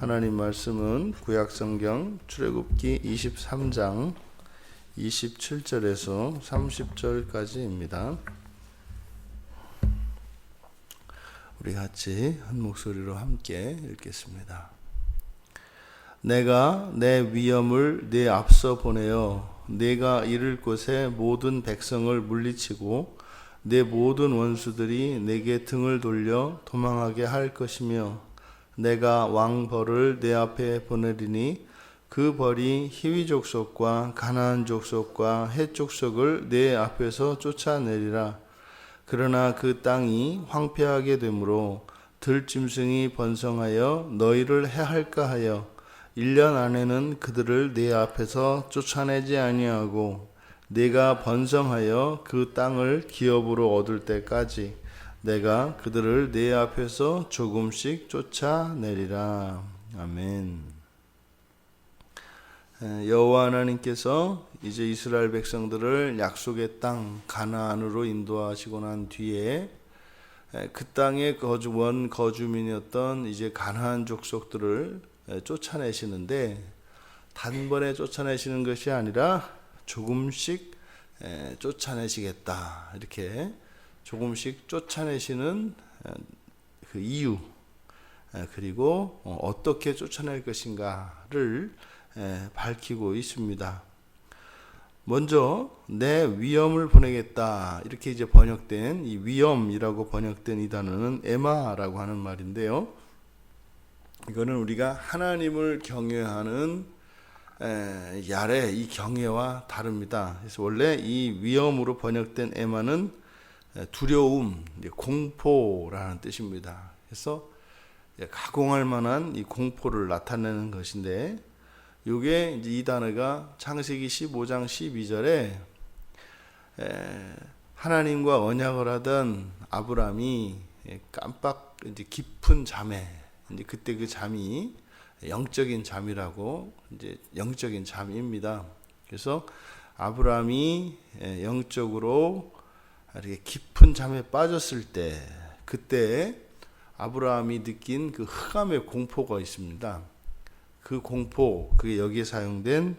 하나님 말씀은 구약성경 출애굽기 23장 27절에서 30절까지입니다. 우리 같이 한 목소리로 함께 읽겠습니다. 내가 내 위엄을 네 앞서 보내어 네가 이를 곳에 모든 백성을 물리치고 내 모든 원수들이 내게 등을 돌려 도망하게 할 것이며 내가 왕벌을 내 앞에 보내리니 그 벌이 히위 족속과 가나안 족속과 헷 족속을 내 앞에서 쫓아내리라. 그러나 그 땅이 황폐하게 되므로 들짐승이 번성하여 너희를 해할까 하여 1년 안에는 그들을 내 앞에서 쫓아내지 아니하고 네가 번성하여 그 땅을 기업으로 얻을 때까지 내가 그들을 내 앞에서 조금씩 쫓아내리라. 아멘. 여호와 하나님께서 이제 이스라엘 백성들을 약속의 땅 가나안으로 인도하시고 난 뒤에 그 땅의 거주민이었던 이제 가나안 족속들을 쫓아내시는데 단번에 쫓아내시는 것이 아니라 조금씩 쫓아내시겠다. 이렇게 조금씩 쫓아내시는 그 이유, 그리고 어떻게 쫓아낼 것인가를 밝히고 있습니다. 먼저 내 위엄을 보내겠다. 이렇게 이제 번역된 이 위엄이라고 번역된 이 단어는 에마라고 하는 말인데요. 이거는 우리가 하나님을 경외하는 야레 이 경외와 다릅니다. 그래서 원래 이 위엄으로 번역된 에마는 두려움, 공포라는 뜻입니다. 그래서 가공할 만한 이 공포를 나타내는 것인데, 이게 이제 이 단어가 창세기 15장 12절에 하나님과 언약을 하던 아브람이 깜빡 이제 깊은 잠에, 이제 그때 그 잠이 영적인 잠이라고, 이제 영적인 잠입니다. 그래서 아브람이 영적으로 이렇게 깊은 잠에 빠졌을 때, 그때 아브라함이 느낀 그 흑암의 공포가 있습니다. 그 공포, 그게 여기에 사용된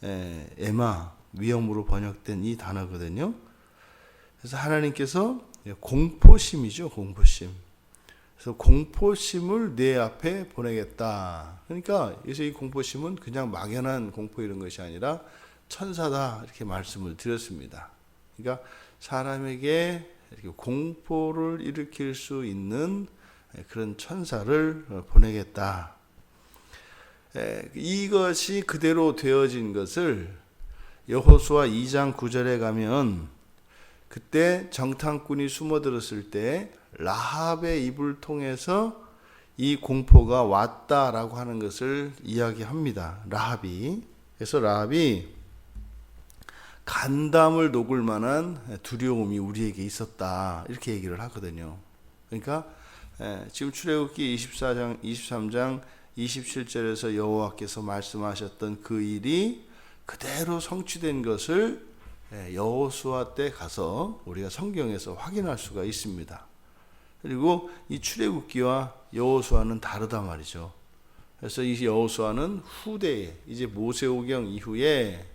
에마, 위엄으로 번역된 이 단어거든요. 그래서 하나님께서 공포심이죠, 공포심. 그래서 공포심을 내 앞에 보내겠다. 그러니까 그래서 이 공포심은 그냥 막연한 공포 이런 것이 아니라 천사다, 이렇게 말씀을 드렸습니다. 그러니까 사람에게 이렇게 공포를 일으킬 수 있는 그런 천사를 보내겠다. 이것이 그대로 되어진 것을 여호수아 2장 9절에 가면, 그때 정탐꾼이 숨어들었을 때 라합의 입을 통해서 이 공포가 왔다라고 하는 것을 이야기합니다. 라합이. 그래서 라합이 간담을 녹을 만한 두려움이 우리에게 있었다, 이렇게 얘기를 하거든요. 그러니까 지금 출애굽기 23장 27절에서 여호와께서 말씀하셨던 그 일이 그대로 성취된 것을 여호수아 때 가서 우리가 성경에서 확인할 수가 있습니다. 그리고 이 출애굽기와 여호수아는 다르단 말이죠. 그래서 이 여호수아는 후대에, 이제 모세오경 이후에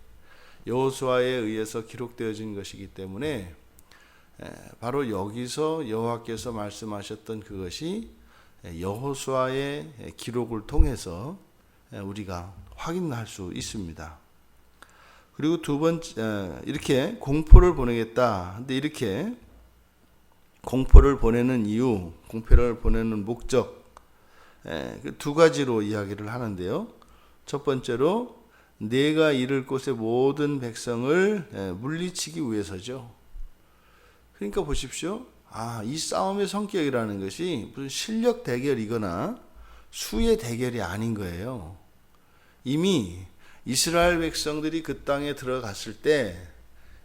여호수아에 의해서 기록되어진 것이기 때문에 바로 여기서 여호와께서 말씀하셨던 그것이 여호수아의 기록을 통해서 우리가 확인할 수 있습니다. 그리고 두 번째, 이렇게 공포를 보내겠다. 근데 이렇게 공포를 보내는 이유, 공포를 보내는 목적, 두 가지로 이야기를 하는데요. 첫 번째로 네가 이를 곳의 모든 백성을 물리치기 위해서죠. 그러니까 보십시오. 이 싸움의 성격이라는 것이 무슨 실력 대결이거나 수의 대결이 아닌 거예요. 이미 이스라엘 백성들이 그 땅에 들어갔을 때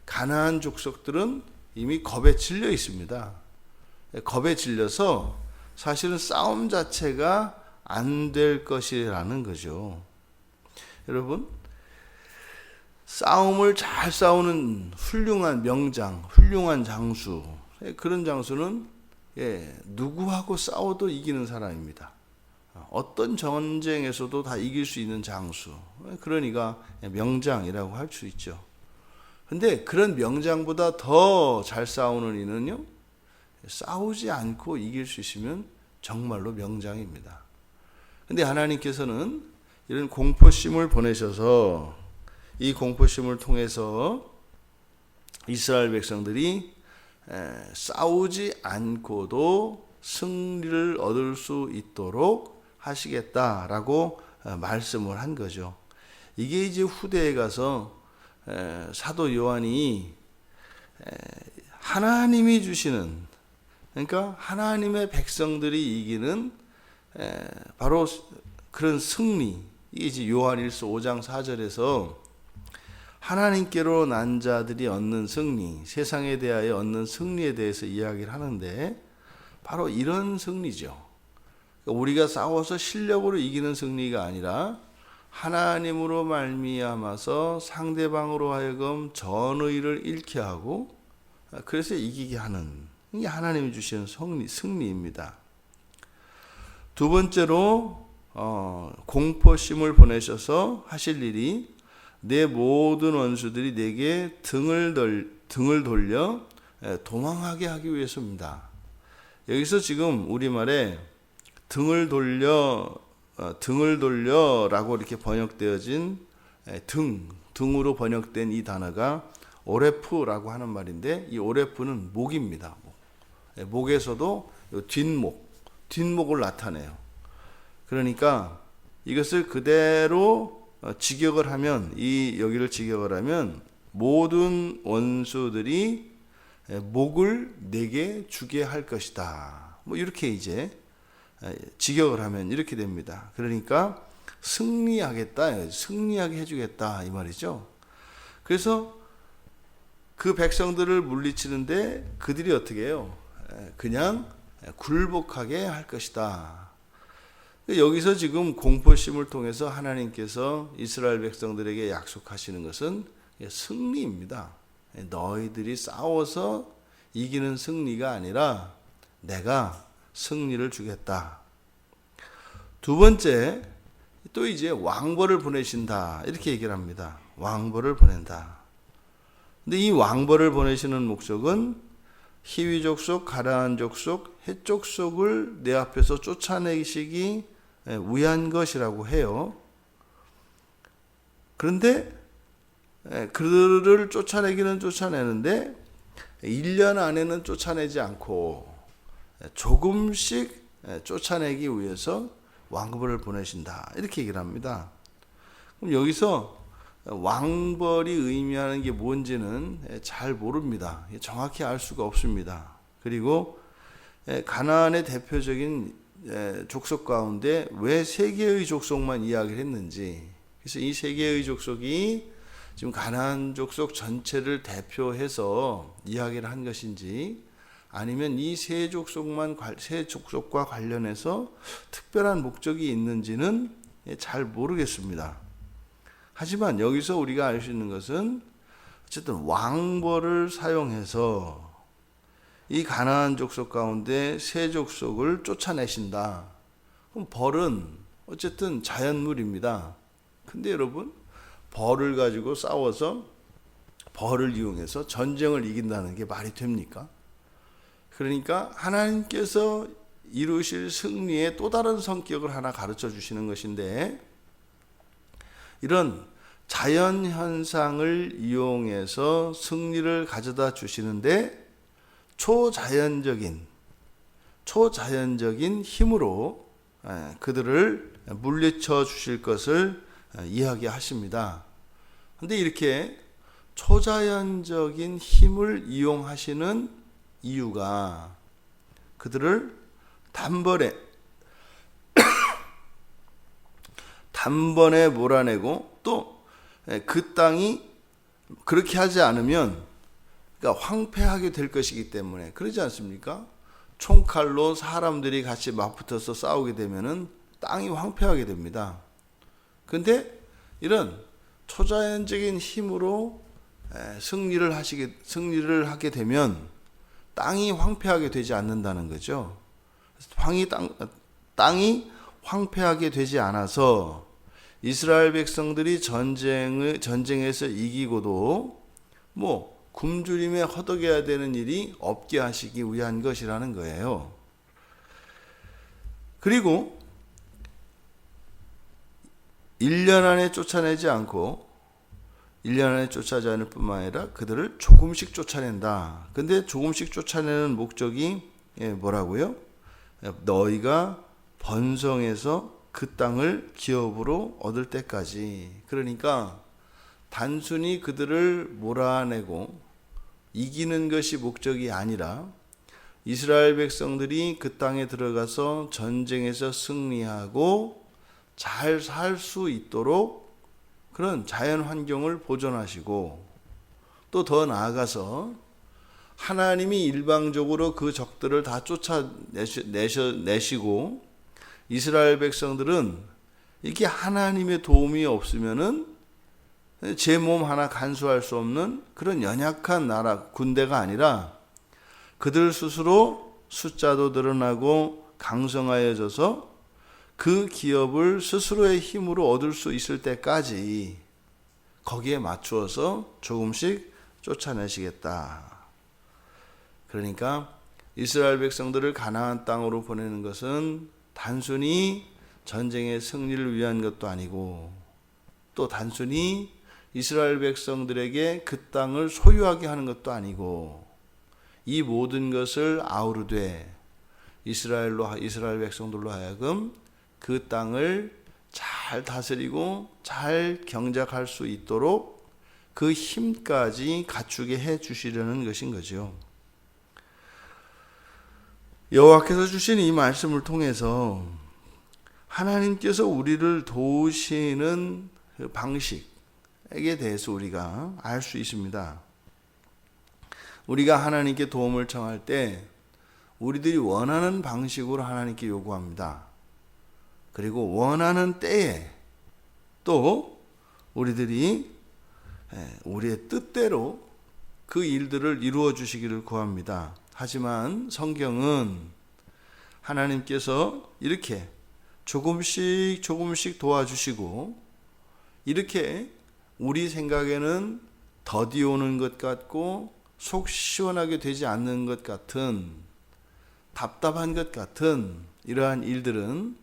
가나안 족속들은 이미 겁에 질려 있습니다. 겁에 질려서 사실은 싸움 자체가 안 될 것이라는 거죠. 여러분, 싸움을 잘 싸우는 훌륭한 명장, 훌륭한 장수, 그런 장수는 누구하고 싸워도 이기는 사람입니다. 어떤 전쟁에서도 다 이길 수 있는 장수. 그러니까 명장이라고 할 수 있죠. 근데 그런 명장보다 더 잘 싸우는 이는요, 싸우지 않고 이길 수 있으면 정말로 명장입니다. 근데 하나님께서는 이런 공포심을 보내셔서 이 공포심을 통해서 이스라엘 백성들이 싸우지 않고도 승리를 얻을 수 있도록 하시겠다라고 말씀을 한 거죠. 이게 이제 후대에 가서 사도 요한이 하나님이 주시는, 그러니까 하나님의 백성들이 이기는 바로 그런 승리, 이게 이제 요한일서 5장 4절에서 하나님께로 난 자들이 얻는 승리, 세상에 대하여 얻는 승리에 대해서 이야기를 하는데 바로 이런 승리죠. 그러니까 우리가 싸워서 실력으로 이기는 승리가 아니라 하나님으로 말미암아서 상대방으로 하여금 전의를 잃게 하고 그래서 이기게 하는, 이게 하나님이 주시는 승리입니다. 두 번째로 공포심을 보내셔서 하실 일이 내 모든 원수들이 내게 등을 돌려 도망하게 하기 위해서입니다. 여기서 지금 우리말에 등을 돌려라고 이렇게 번역되어진 등으로 번역된 이 단어가 오레프라고 하는 말인데, 이 오레프는 목입니다. 목에서도 뒷목을 나타내요. 그러니까 이것을 그대로 직역을 하면, 여기를 직역을 하면 모든 원수들이 목을 내게 주게 할 것이다. 뭐 이렇게 이제 직역을 하면 이렇게 됩니다. 그러니까 승리하겠다, 승리하게 해주겠다 이 말이죠. 그래서 그 백성들을 물리치는데 그들이 어떻게 해요? 그냥 굴복하게 할 것이다. 여기서 지금 공포심을 통해서 하나님께서 이스라엘 백성들에게 약속하시는 것은 승리입니다. 너희들이 싸워서 이기는 승리가 아니라 내가 승리를 주겠다. 두 번째, 또 이제 왕벌을 보내신다 이렇게 얘기를 합니다. 왕벌을 보낸다. 근데 이 왕벌을 보내시는 목적은 히위 족속, 가나안 족속, 헷 족속을 내 앞에서 쫓아내시기 위한 것이라고 해요. 그런데 그들을 쫓아내기는 쫓아내는데 1년 안에는 쫓아내지 않고 조금씩 쫓아내기 위해서 왕벌을 보내신다 이렇게 얘기를 합니다. 그럼 여기서 왕벌이 의미하는 게 뭔지는 잘 모릅니다. 정확히 알 수가 없습니다. 그리고 가나안의 대표적인 족속 가운데 왜 세 개의 족속만 이야기를 했는지, 그래서 이 세 개의 족속이 지금 가나안 족속 전체를 대표해서 이야기를 한 것인지, 아니면 이 세 족속과 관련해서 특별한 목적이 있는지는 잘 모르겠습니다. 하지만 여기서 우리가 알 수 있는 것은 어쨌든 왕벌을 사용해서 이 가나안 족속 가운데 세 족속을 쫓아내신다. 그럼 벌은 어쨌든 자연물입니다. 근데 여러분, 벌을 가지고 싸워서 벌을 이용해서 전쟁을 이긴다는 게 말이 됩니까? 그러니까 하나님께서 이루실 승리의 또 다른 성격을 하나 가르쳐 주시는 것인데, 이런 자연 현상을 이용해서 승리를 가져다 주시는데 초자연적인 힘으로 그들을 물리쳐 주실 것을 이야기하십니다. 그런데 이렇게 초자연적인 힘을 이용하시는 이유가 그들을 단번에 몰아내고 또 그 땅이 그렇게 하지 않으면 그러니까 황폐하게 될 것이기 때문에, 그러지 않습니까? 총칼로 사람들이 같이 맞붙어서 싸우게 되면은 땅이 황폐하게 됩니다. 그런데 이런 초자연적인 힘으로 승리를 하게 되면 땅이 황폐하게 되지 않는다는 거죠. 땅이 황폐하게 되지 않아서 이스라엘 백성들이 전쟁에서 이기고도 굶주림에 허덕여야 되는 일이 없게 하시기 위한 것이라는 거예요. 그리고 1년 안에 쫓아내지 않고 1년 안에 쫓아내지 않을 뿐만 아니라 그들을 조금씩 쫓아낸다. 근데 조금씩 쫓아내는 목적이 뭐라고요? 너희가 번성해서 그 땅을 기업으로 얻을 때까지. 그러니까 단순히 그들을 몰아내고 이기는 것이 목적이 아니라 이스라엘 백성들이 그 땅에 들어가서 전쟁에서 승리하고 잘 살 수 있도록 그런 자연 환경을 보존하시고, 또 더 나아가서 하나님이 일방적으로 그 적들을 다 쫓아내시고 이스라엘 백성들은 이렇게 하나님의 도움이 없으면은 제 몸 하나 간수할 수 없는 그런 연약한 나라 군대가 아니라 그들 스스로 숫자도 늘어나고 강성하여져서 그 기업을 스스로의 힘으로 얻을 수 있을 때까지 거기에 맞추어서 조금씩 쫓아내시겠다. 그러니까 이스라엘 백성들을 가나안 땅으로 보내는 것은 단순히 전쟁의 승리를 위한 것도 아니고, 또 단순히 이스라엘 백성들에게 그 땅을 소유하게 하는 것도 아니고, 이 모든 것을 아우르되 이스라엘 백성들로 하여금 그 땅을 잘 다스리고 잘 경작할 수 있도록 그 힘까지 갖추게 해 주시려는 것인 거죠. 여호와께서 주신 이 말씀을 통해서 하나님께서 우리를 도우시는 방식에 대해서 우리가 알 수 있습니다. 우리가 하나님께 도움을 청할 때 우리들이 원하는 방식으로 하나님께 요구합니다. 그리고 원하는 때에 또 우리들이 우리의 뜻대로 그 일들을 이루어 주시기를 구합니다. 하지만 성경은 하나님께서 이렇게 조금씩 도와주시고, 이렇게 우리 생각에는 더디 오는 것 같고 속 시원하게 되지 않는 것 같은, 답답한 것 같은 이러한 일들은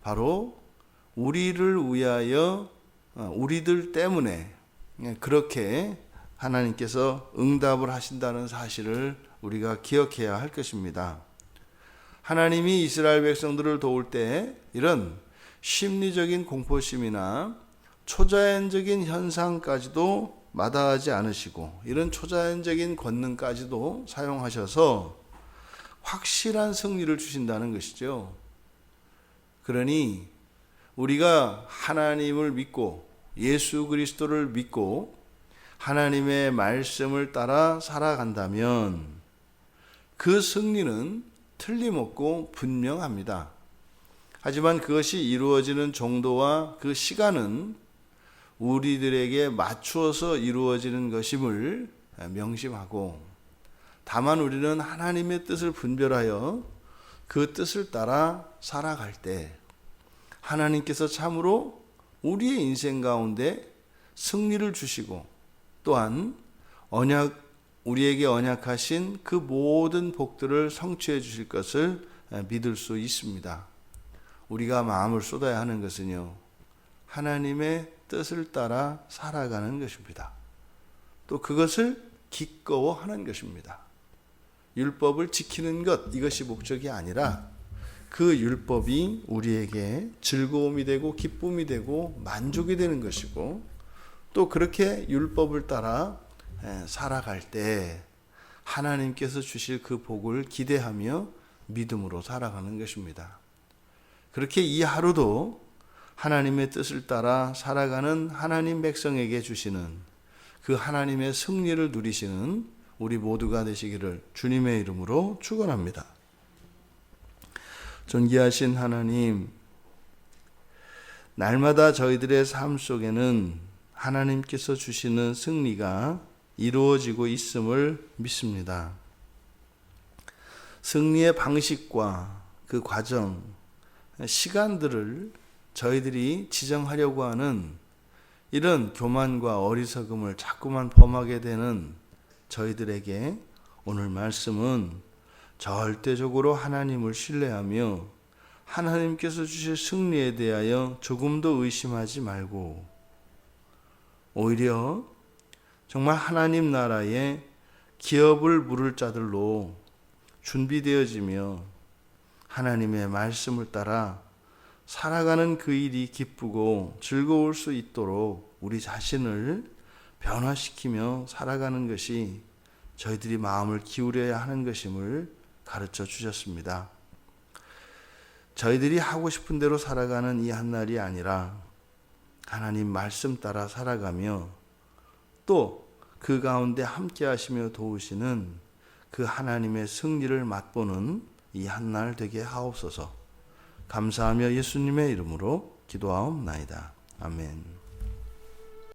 바로 우리를 위하여, 우리들 때문에 그렇게 하나님께서 응답을 하신다는 사실을 우리가 기억해야 할 것입니다. 하나님이 이스라엘 백성들을 도울 때 이런 심리적인 공포심이나 초자연적인 현상까지도 마다하지 않으시고, 이런 초자연적인 권능까지도 사용하셔서 확실한 승리를 주신다는 것이죠. 그러니 우리가 하나님을 믿고 예수 그리스도를 믿고 하나님의 말씀을 따라 살아간다면 그 승리는 틀림없고 분명합니다. 하지만 그것이 이루어지는 정도와 그 시간은 우리들에게 맞추어서 이루어지는 것임을 명심하고, 다만 우리는 하나님의 뜻을 분별하여 그 뜻을 따라 살아갈 때 하나님께서 참으로 우리의 인생 가운데 승리를 주시고, 또한 우리에게 언약하신 그 모든 복들을 성취해 주실 것을 믿을 수 있습니다. 우리가 마음을 쏟아야 하는 것은요, 하나님의 뜻을 따라 살아가는 것입니다. 또 그것을 기꺼워하는 것입니다. 율법을 지키는 것, 이것이 목적이 아니라 그 율법이 우리에게 즐거움이 되고 기쁨이 되고 만족이 되는 것이고, 또 그렇게 율법을 따라 살아갈 때 하나님께서 주실 그 복을 기대하며 믿음으로 살아가는 것입니다. 그렇게 이 하루도 하나님의 뜻을 따라 살아가는 하나님 백성에게 주시는 그 하나님의 승리를 누리시는 우리 모두가 되시기를 주님의 이름으로 축원합니다. 존귀하신 하나님, 날마다 저희들의 삶 속에는 하나님께서 주시는 승리가 이루어지고 있음을 믿습니다. 승리의 방식과 그 과정, 시간들을 저희들이 지정하려고 하는 이런 교만과 어리석음을 자꾸만 범하게 되는 저희들에게 오늘 말씀은 절대적으로 하나님을 신뢰하며 하나님께서 주실 승리에 대하여 조금도 의심하지 말고 오히려 정말 하나님 나라의 기업을 물을 자들로 준비되어지며 하나님의 말씀을 따라 살아가는 그 일이 기쁘고 즐거울 수 있도록 우리 자신을 변화시키며 살아가는 것이 저희들이 마음을 기울여야 하는 것임을 가르쳐 주셨습니다. 저희들이 하고 싶은 대로 살아가는 이 한날이 아니라 하나님 말씀 따라 살아가며 또 그 가운데 함께 하시며 도우시는 그 하나님의 승리를 맛보는 이 한날 되게 하옵소서. 감사하며 예수님의 이름으로 기도하옵나이다. 아멘.